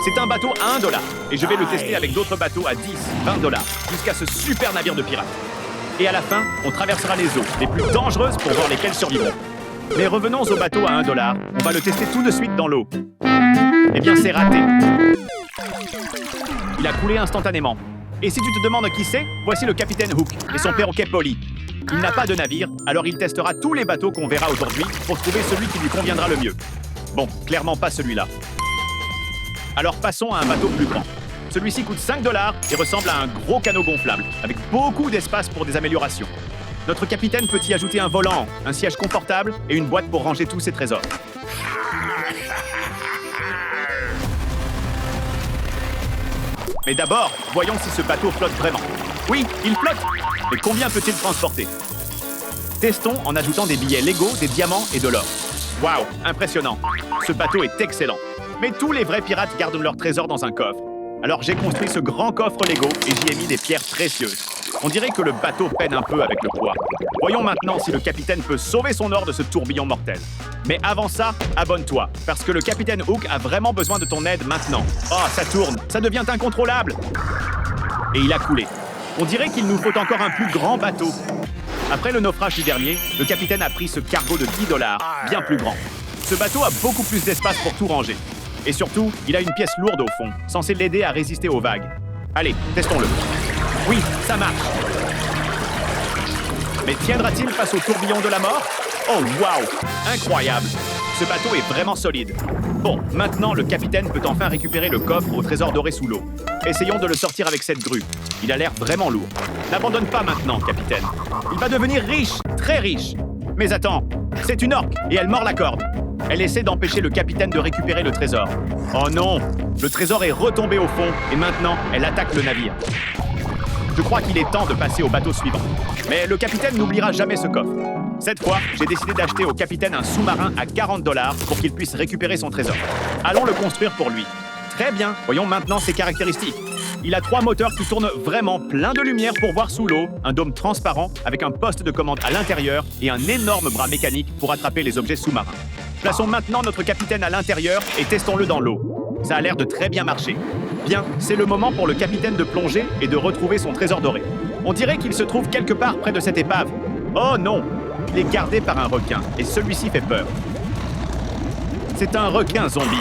C'est un bateau à 1 dollar et je vais le tester avec d'autres bateaux à 10, 20 dollars jusqu'à ce super navire de pirates. Et à la fin, on traversera les eaux les plus dangereuses pour voir lesquelles survivront. Mais revenons au bateau à 1 dollar. On va le tester tout de suite dans l'eau. Eh bien, c'est raté. Il a coulé instantanément. Et si tu te demandes qui c'est, voici le capitaine Hook et son perroquet Polly. Il n'a pas de navire, alors il testera tous les bateaux qu'on verra aujourd'hui pour trouver celui qui lui conviendra le mieux. Bon, clairement pas celui-là. Alors passons à un bateau plus grand. Celui-ci coûte 5 dollars et ressemble à un gros canot gonflable, avec beaucoup d'espace pour des améliorations. Notre capitaine peut y ajouter un volant, un siège confortable et une boîte pour ranger tous ses trésors. Mais d'abord, voyons si ce bateau flotte vraiment. Oui, il flotte! Mais combien peut-il transporter? Testons en ajoutant des billets Lego, des diamants et de l'or. Waouh, impressionnant! Ce bateau est excellent. Mais tous les vrais pirates gardent leurs trésors dans un coffre. Alors j'ai construit ce grand coffre Lego et j'y ai mis des pierres précieuses. On dirait que le bateau peine un peu avec le poids. Voyons maintenant si le capitaine peut sauver son or de ce tourbillon mortel. Mais avant ça, abonne-toi, parce que le capitaine Hook a vraiment besoin de ton aide maintenant. Oh, ça tourne, ça devient incontrôlable. Et il a coulé. On dirait qu'il nous faut encore un plus grand bateau. Après le naufrage du dernier, le capitaine a pris ce cargo de 10 dollars, bien plus grand. Ce bateau a beaucoup plus d'espace pour tout ranger. Et surtout, il a une pièce lourde au fond, censée l'aider à résister aux vagues. Allez, testons-le. Oui, ça marche. Mais tiendra-t-il face au tourbillon de la mort? Oh, waouh! Incroyable! Ce bateau est vraiment solide. Bon, maintenant, le capitaine peut enfin récupérer le coffre au trésor doré sous l'eau. Essayons de le sortir avec cette grue. Il a l'air vraiment lourd. N'abandonne pas maintenant, capitaine. Il va devenir riche, très riche. Mais attends, c'est une orque et elle mord la corde. Elle essaie d'empêcher le capitaine de récupérer le trésor. Oh non! Le trésor est retombé au fond et maintenant, elle attaque le navire. Je crois qu'il est temps de passer au bateau suivant. Mais le capitaine n'oubliera jamais ce coffre. Cette fois, j'ai décidé d'acheter au capitaine un sous-marin à 40 dollars pour qu'il puisse récupérer son trésor. Allons le construire pour lui. Très bien, voyons maintenant ses caractéristiques. Il a 3 moteurs qui tournent vraiment plein de lumière pour voir sous l'eau, un dôme transparent avec un poste de commande à l'intérieur et un énorme bras mécanique pour attraper les objets sous-marins. Plaçons maintenant notre capitaine à l'intérieur et testons-le dans l'eau. Ça a l'air de très bien marcher. Bien, c'est le moment pour le capitaine de plonger et de retrouver son trésor doré. On dirait qu'il se trouve quelque part près de cette épave. Oh non! Il est gardé par un requin et celui-ci fait peur. C'est un requin zombie.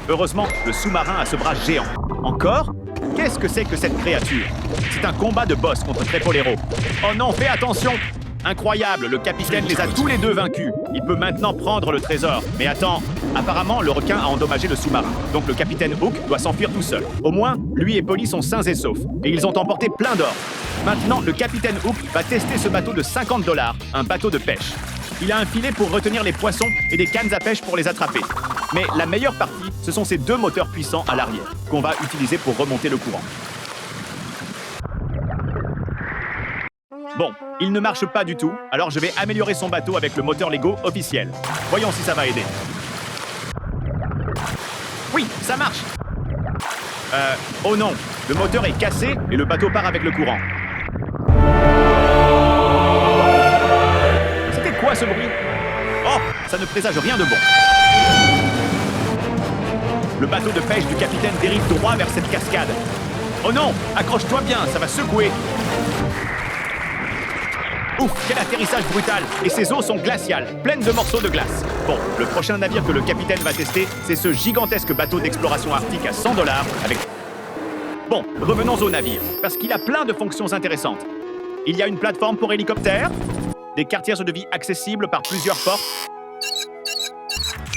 Heureusement, le sous-marin a ce bras géant. Encore? Qu'est-ce que c'est que cette créature? C'est un combat de boss contre Trépolero. Oh non, fais attention! Incroyable, le capitaine les a tous les deux vaincus. Il peut maintenant prendre le trésor. Mais attends, apparemment, le requin a endommagé le sous-marin. Donc le capitaine Hook doit s'enfuir tout seul. Au moins, lui et Polly sont sains et saufs. Et ils ont emporté plein d'or. Maintenant, le capitaine Hook va tester ce bateau de 50 dollars, un bateau de pêche. Il a un filet pour retenir les poissons et des cannes à pêche pour les attraper. Mais la meilleure partie, ce sont ces 2 moteurs puissants à l'arrière, qu'on va utiliser pour remonter le courant. Bon, il ne marche pas du tout, alors je vais améliorer son bateau avec le moteur Lego officiel. Voyons si ça va aider. Oui, ça marche! Oh non, le moteur est cassé et le bateau part avec le courant. C'était quoi ce bruit? Oh, ça ne présage rien de bon. Le bateau de pêche du capitaine dérive droit vers cette cascade. Oh non, accroche-toi bien, ça va secouer. Ouf, quel atterrissage brutal! Et ces eaux sont glaciales, pleines de morceaux de glace. Bon, le prochain navire que le capitaine va tester, c'est ce gigantesque bateau d'exploration arctique à 100 dollars avec... Bon, revenons au navire, parce qu'il a plein de fonctions intéressantes. Il y a une plateforme pour hélicoptère, des quartiers de vie accessibles par plusieurs portes,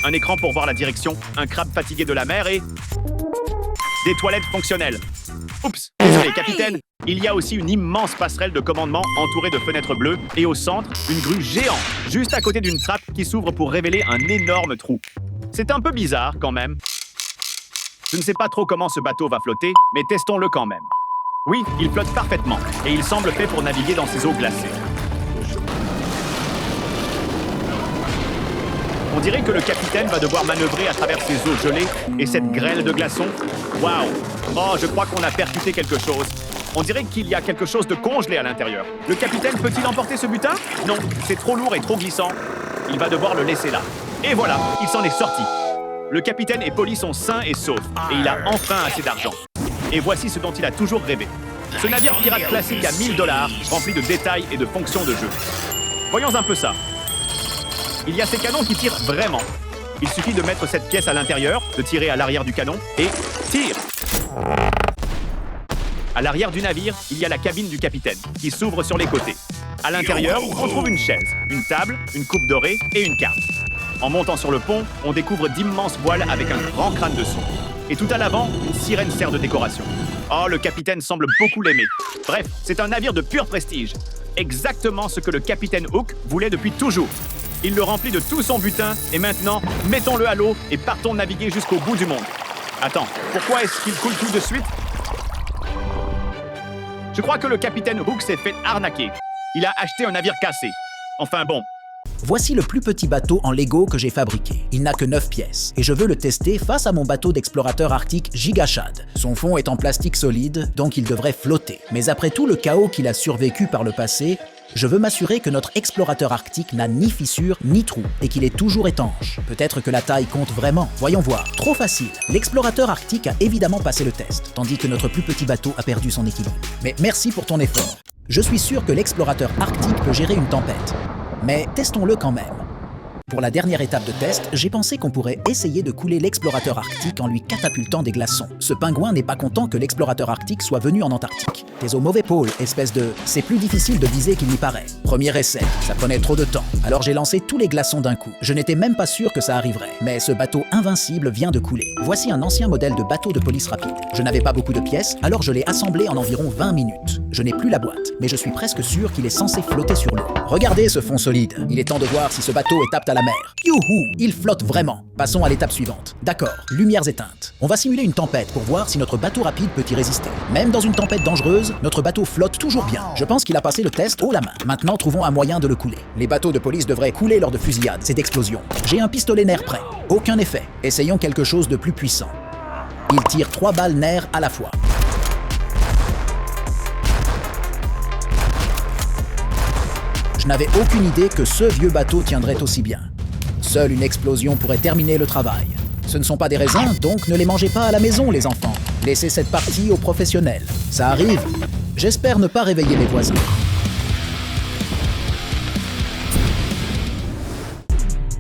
un écran pour voir la direction, un crabe fatigué de la mer et... des toilettes fonctionnelles. Oups, désolé capitaine. Il y a aussi une immense passerelle de commandement entourée de fenêtres bleues et au centre, une grue géante, juste à côté d'une trappe qui s'ouvre pour révéler un énorme trou. C'est un peu bizarre quand même. Je ne sais pas trop comment ce bateau va flotter, mais testons-le quand même. Oui, il flotte parfaitement et il semble fait pour naviguer dans ces eaux glacées. On dirait que le capitaine va devoir manœuvrer à travers ces eaux gelées et cette grêle de glaçons. Waouh! Oh, je crois qu'on a percuté quelque chose. On dirait qu'il y a quelque chose de congelé à l'intérieur. Le capitaine peut-il emporter ce butin? Non, c'est trop lourd et trop glissant. Il va devoir le laisser là. Et voilà, il s'en est sorti. Le capitaine et Polly sont sains et saufs, et il a enfin assez d'argent. Et voici ce dont il a toujours rêvé. Ce navire pirate classique à 1000 $, rempli de détails et de fonctions de jeu. Voyons un peu ça. Il y a ces canons qui tirent vraiment. Il suffit de mettre cette pièce à l'intérieur, de tirer à l'arrière du canon, et tire! À l'arrière du navire, il y a la cabine du capitaine, qui s'ouvre sur les côtés. À l'intérieur, on trouve une chaise, une table, une coupe dorée et une carte. En montant sur le pont, on découvre d'immenses voiles avec un grand crâne dessous. Et tout à l'avant, une sirène sert de décoration. Oh, le capitaine semble beaucoup l'aimer. Bref, c'est un navire de pur prestige. Exactement ce que le capitaine Hook voulait depuis toujours. Il le remplit de tout son butin, et maintenant, mettons-le à l'eau et partons naviguer jusqu'au bout du monde. Attends, pourquoi est-ce qu'il coule tout de suite? Je crois que le capitaine Hook s'est fait arnaquer. Il a acheté un navire cassé. Enfin bon. Voici le plus petit bateau en Lego que j'ai fabriqué. Il n'a que 9 pièces et je veux le tester face à mon bateau d'explorateur arctique Gigashad. Son fond est en plastique solide, donc il devrait flotter. Mais après tout le chaos qu'il a survécu par le passé, je veux m'assurer que notre explorateur arctique n'a ni fissure ni trou et qu'il est toujours étanche. Peut-être que la taille compte vraiment. Voyons voir. Trop facile. L'explorateur arctique a évidemment passé le test, tandis que notre plus petit bateau a perdu son équilibre. Mais merci pour ton effort. Je suis sûr que l'explorateur arctique peut gérer une tempête. Mais testons-le quand même. Pour la dernière étape de test, j'ai pensé qu'on pourrait essayer de couler l'explorateur arctique en lui catapultant des glaçons. Ce pingouin n'est pas content que l'explorateur arctique soit venu en Antarctique. T'es au mauvais pôle, espèce de... C'est plus difficile de viser qu'il n'y paraît. Premier essai, ça prenait trop de temps. Alors j'ai lancé tous les glaçons d'un coup. Je n'étais même pas sûr que ça arriverait. Mais ce bateau invincible vient de couler. Voici un ancien modèle de bateau de police rapide. Je n'avais pas beaucoup de pièces, alors je l'ai assemblé en environ 20 minutes. Je n'ai plus la boîte, mais je suis presque sûr qu'il est censé flotter sur l'eau. Regardez ce fond solide. Il est temps de voir si ce bateau est apte à la mer. Youhou! Il flotte vraiment. Passons à l'étape suivante. D'accord, lumières éteintes. On va simuler une tempête pour voir si notre bateau rapide peut y résister. Même dans une tempête dangereuse, notre bateau flotte toujours bien. Je pense qu'il a passé le test haut la main. Maintenant, trouvons un moyen de le couler. Les bateaux de police devraient couler lors de fusillades, c'est d'explosion. J'ai un pistolet nerf prêt. Aucun effet. Essayons quelque chose de plus puissant. Il tire 3 balles nerf à la fois. Je n'avais aucune idée que ce vieux bateau tiendrait aussi bien. Seule une explosion pourrait terminer le travail. Ce ne sont pas des raisins, donc ne les mangez pas à la maison, les enfants. Laissez cette partie aux professionnels. Ça arrive. J'espère ne pas réveiller mes voisins.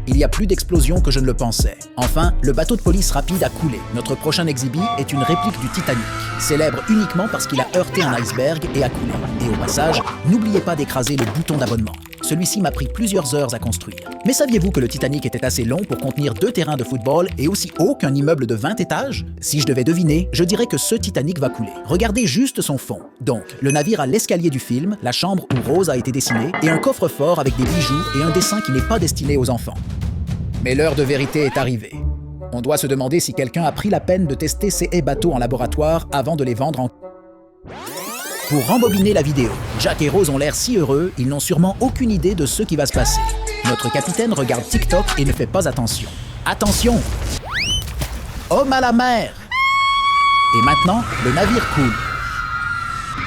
Il y a plus d'explosions que je ne le pensais. Enfin, le bateau de police rapide a coulé. Notre prochain exhibit est une réplique du Titanic, célèbre uniquement parce qu'il a heurté un iceberg et a coulé. Et au passage, n'oubliez pas d'écraser le bouton d'abonnement. Celui-ci m'a pris plusieurs heures à construire. Mais saviez-vous que le Titanic était assez long pour contenir 2 terrains de football et aussi haut qu'un immeuble de 20 étages? Si je devais deviner, je dirais que ce Titanic va couler. Regardez juste son fond. Donc, le navire a l'escalier du film, la chambre où Rose a été dessinée, et un coffre-fort avec des bijoux et un dessin qui n'est pas destiné aux enfants. Mais l'heure de vérité est arrivée. On doit se demander si quelqu'un a pris la peine de tester ces bateaux en laboratoire avant de les vendre en... Pour rembobiner la vidéo, Jack et Rose ont l'air si heureux, ils n'ont sûrement aucune idée de ce qui va se passer. Notre capitaine regarde TikTok et ne fait pas attention. Attention! Homme à la mer! Et maintenant, le navire coule.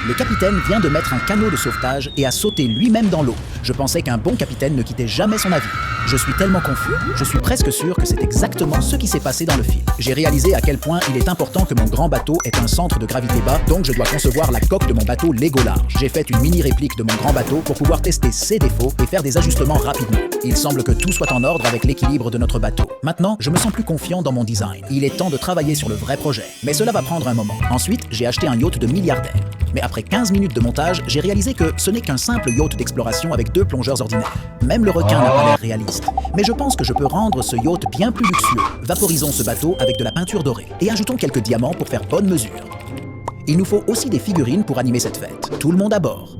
Le capitaine vient de mettre un canot de sauvetage et a sauté lui-même dans l'eau. Je pensais qu'un bon capitaine ne quittait jamais son navire. Je suis tellement confus, je suis presque sûr que c'est exactement ce qui s'est passé dans le film. J'ai réalisé à quel point il est important que mon grand bateau ait un centre de gravité bas, donc je dois concevoir la coque de mon bateau Lego large. J'ai fait une mini réplique de mon grand bateau pour pouvoir tester ses défauts et faire des ajustements rapidement. Il semble que tout soit en ordre avec l'équilibre de notre bateau. Maintenant, je me sens plus confiant dans mon design. Il est temps de travailler sur le vrai projet. Mais cela va prendre un moment. Ensuite, j'ai acheté un yacht de milliardaire. Mais après 15 minutes de montage, j'ai réalisé que ce n'est qu'un simple yacht d'exploration avec 2 plongeurs ordinaires. Même le requin n'a pas l'air réaliste. Mais je pense que je peux rendre ce yacht bien plus luxueux. Vaporisons ce bateau avec de la peinture dorée et ajoutons quelques diamants pour faire bonne mesure. Il nous faut aussi des figurines pour animer cette fête. Tout le monde à bord.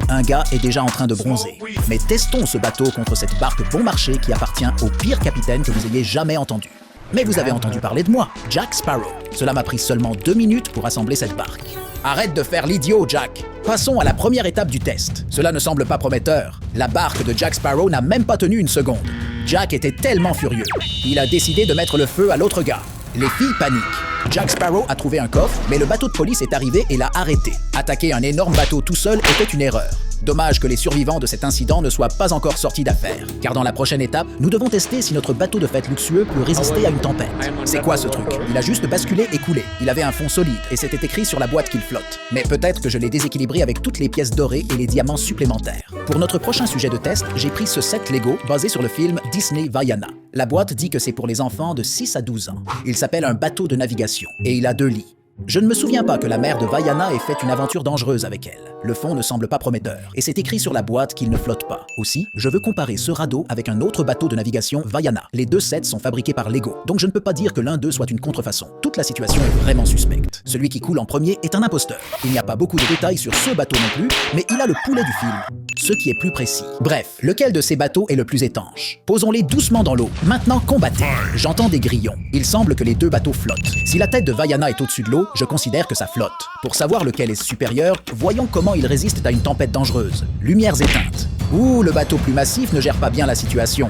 Un gars est déjà en train de bronzer. Mais testons ce bateau contre cette barque bon marché qui appartient au pire capitaine que vous ayez jamais entendu. Mais vous avez entendu parler de moi, Jack Sparrow. Cela m'a pris seulement 2 minutes pour assembler cette barque. Arrête de faire l'idiot, Jack! Passons à la première étape du test. Cela ne semble pas prometteur. La barque de Jack Sparrow n'a même pas tenu une seconde. Jack était tellement furieux. Il a décidé de mettre le feu à l'autre gars. Les filles paniquent. Jack Sparrow a trouvé un coffre, mais le bateau de police est arrivé et l'a arrêté. Attaquer un énorme bateau tout seul était une erreur. Dommage que les survivants de cet incident ne soient pas encore sortis d'affaire, car dans la prochaine étape, nous devons tester si notre bateau de fête luxueux peut résister à une tempête. C'est quoi ce truc? Il a juste basculé et coulé. Il avait un fond solide et c'était écrit sur la boîte qu'il flotte. Mais peut-être que je l'ai déséquilibré avec toutes les pièces dorées et les diamants supplémentaires. Pour notre prochain sujet de test, j'ai pris ce set Lego basé sur le film Disney Vaiana. La boîte dit que c'est pour les enfants de 6 à 12 ans. Il s'appelle un bateau de navigation et il a 2 lits. Je ne me souviens pas que la mère de Vaiana ait fait une aventure dangereuse avec elle. Le fond ne semble pas prometteur, et c'est écrit sur la boîte qu'il ne flotte pas. Aussi, je veux comparer ce radeau avec un autre bateau de navigation Vaiana. Les 2 sets sont fabriqués par Lego, donc je ne peux pas dire que l'un d'eux soit une contrefaçon. Toute la situation est vraiment suspecte. Celui qui coule en premier est un imposteur. Il n'y a pas beaucoup de détails sur ce bateau non plus, mais il a le poulet du film, ce qui est plus précis. Bref, lequel de ces bateaux est le plus étanche? Posons-les doucement dans l'eau. Maintenant, combattez. J'entends des grillons. Il semble que les 2 bateaux flottent. Si la tête de Vaiana est au-dessus de l'eau, je considère que ça flotte. Pour savoir lequel est supérieur, voyons comment il résiste à une tempête dangereuse. Lumières éteintes. Ouh, le bateau plus massif ne gère pas bien la situation.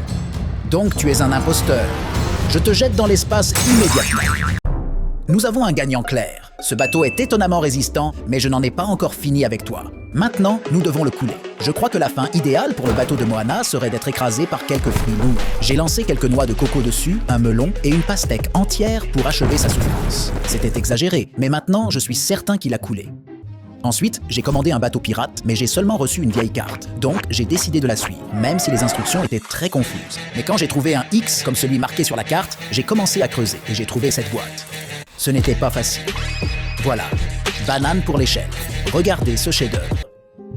Donc tu es un imposteur. Je te jette dans l'espace immédiatement. Nous avons un gagnant clair. Ce bateau est étonnamment résistant, mais je n'en ai pas encore fini avec toi. Maintenant, nous devons le couler. Je crois que la fin idéale pour le bateau de Moana serait d'être écrasé par quelques fruits lourds. J'ai lancé quelques noix de coco dessus, un melon et une pastèque entière pour achever sa souffrance. C'était exagéré, mais maintenant je suis certain qu'il a coulé. Ensuite, j'ai commandé un bateau pirate, mais j'ai seulement reçu une vieille carte. Donc, j'ai décidé de la suivre, même si les instructions étaient très confuses. Mais quand j'ai trouvé un X comme celui marqué sur la carte, j'ai commencé à creuser et j'ai trouvé cette boîte. Ce n'était pas facile. Voilà, banane pour l'échelle. Regardez ce chef-d'œuvre.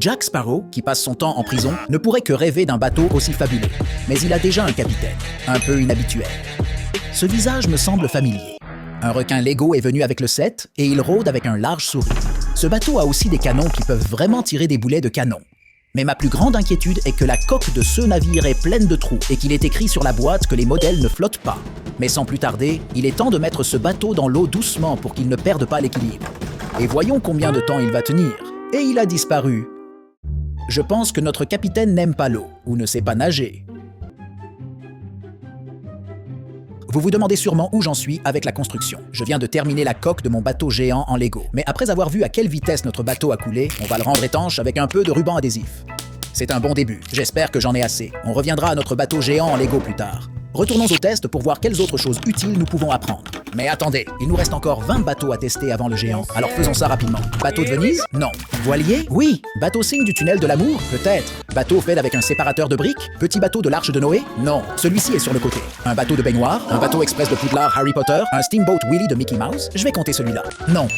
Jack Sparrow, qui passe son temps en prison, ne pourrait que rêver d'un bateau aussi fabuleux. Mais il a déjà un capitaine, un peu inhabituel. Ce visage me semble familier. Un requin Lego est venu avec le set et il rôde avec un large sourire. Ce bateau a aussi des canons qui peuvent vraiment tirer des boulets de canon. Mais ma plus grande inquiétude est que la coque de ce navire est pleine de trous et qu'il est écrit sur la boîte que les modèles ne flottent pas. Mais sans plus tarder, il est temps de mettre ce bateau dans l'eau doucement pour qu'il ne perde pas l'équilibre. Et voyons combien de temps il va tenir. Et il a disparu. Je pense que notre capitaine n'aime pas l'eau ou ne sait pas nager. Vous vous demandez sûrement où j'en suis avec la construction. Je viens de terminer la coque de mon bateau géant en Lego. Mais après avoir vu à quelle vitesse notre bateau a coulé, on va le rendre étanche avec un peu de ruban adhésif. C'est un bon début. J'espère que j'en ai assez. On reviendra à notre bateau géant en Lego plus tard. Retournons au test pour voir quelles autres choses utiles nous pouvons apprendre. Mais attendez, il nous reste encore 20 bateaux à tester avant le géant, alors faisons ça rapidement. Bateau de Venise? Non. Voilier? Oui. Bateau signe du tunnel de l'amour? Peut-être. Bateau fait avec un séparateur de briques? Petit bateau de l'arche de Noé? Non. Celui-ci est sur le côté. Un bateau de baignoire? Un bateau express de Poudlard Harry Potter? Un steamboat Willy de Mickey Mouse? Je vais compter celui-là. Non.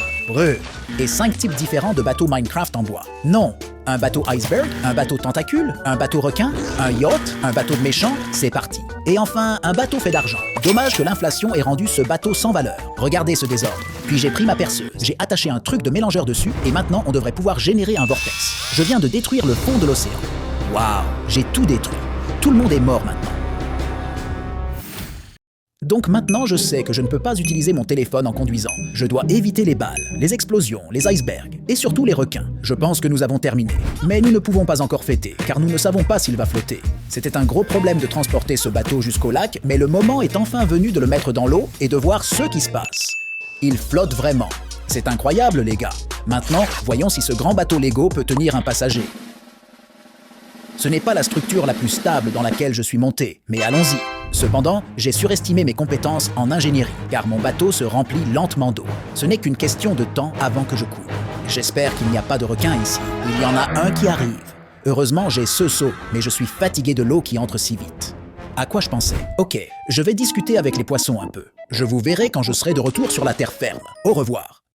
Et 5 types différents de bateaux Minecraft en bois? Non. Un bateau iceberg, un bateau tentacule, un bateau requin, un yacht, un bateau de méchant, c'est parti. Et enfin, un bateau fait d'argent. Dommage que l'inflation ait rendu ce bateau sans valeur. Regardez ce désordre. Puis j'ai pris ma perceuse, j'ai attaché un truc de mélangeur dessus et maintenant on devrait pouvoir générer un vortex. Je viens de détruire le fond de l'océan. Waouh, j'ai tout détruit. Tout le monde est mort maintenant. Donc maintenant, je sais que je ne peux pas utiliser mon téléphone en conduisant. Je dois éviter les balles, les explosions, les icebergs et surtout les requins. Je pense que nous avons terminé. Mais nous ne pouvons pas encore fêter, car nous ne savons pas s'il va flotter. C'était un gros problème de transporter ce bateau jusqu'au lac, mais le moment est enfin venu de le mettre dans l'eau et de voir ce qui se passe. Il flotte vraiment. C'est incroyable, les gars. Maintenant, voyons si ce grand bateau Lego peut tenir un passager. Ce n'est pas la structure la plus stable dans laquelle je suis monté, mais allons-y. Cependant, j'ai surestimé mes compétences en ingénierie, car mon bateau se remplit lentement d'eau. Ce n'est qu'une question de temps avant que je coule. J'espère qu'il n'y a pas de requins ici. Il y en a un qui arrive. Heureusement, j'ai ce seau, mais je suis fatigué de l'eau qui entre si vite. À quoi je pensais? Ok, je vais discuter avec les poissons un peu. Je vous verrai quand je serai de retour sur la terre ferme. Au revoir.